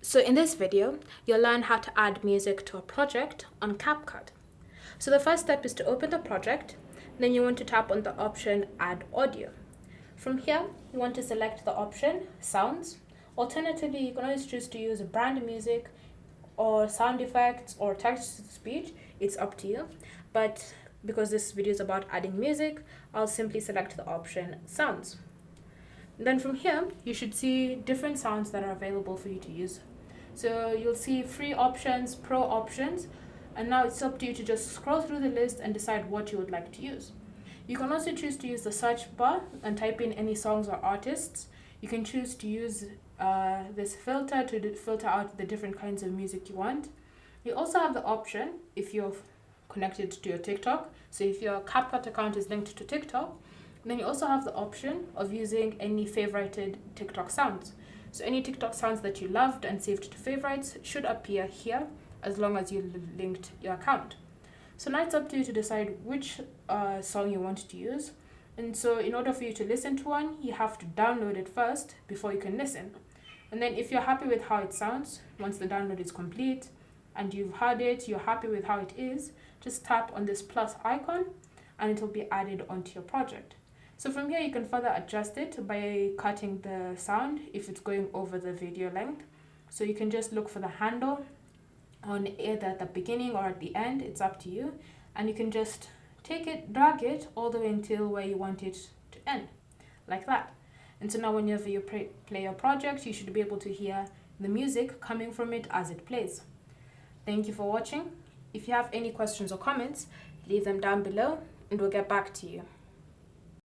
So in this video, you'll learn how to add music to a project on CapCut. So the first step is to open the project, then you want to tap on the option Add Audio. From here, you want to select the option Sounds. Alternatively, you can always choose to use brand music or sound effects or text-to-speech. It's up to you. But because this video is about adding music, I'll simply select the option Sounds. Then from here, you should see different sounds that are available for you to use. So you'll see free options, pro options, and now it's up to you to just scroll through the list and decide what you would like to use. You can also choose to use the search bar and type in any songs or artists. You can choose to use this filter to filter out the different kinds of music you want. You also have the option, if you're connected to your TikTok, so if your CapCut account is linked to TikTok, then you also have the option of using any favorited TikTok sounds. So any TikTok sounds that you loved and saved to favorites should appear here as long as you linked your account. So now it's up to you to decide which song you want to use. And so in order for you to listen to one, you have to download it first before you can listen. And then if you're happy with how it sounds, once the download is complete and you've heard it, you're happy with how it is, just tap on this plus icon and it will be added onto your project. So from here, you can further adjust it by cutting the sound if it's going over the video length. So you can just look for the handle on either at the beginning or at the end, it's up to you. And you can just take it, drag it all the way until where you want it to end, like that. And so now whenever you play your project, you should be able to hear the music coming from it as it plays. Thank you for watching. If you have any questions or comments, leave them down below and we'll get back to you.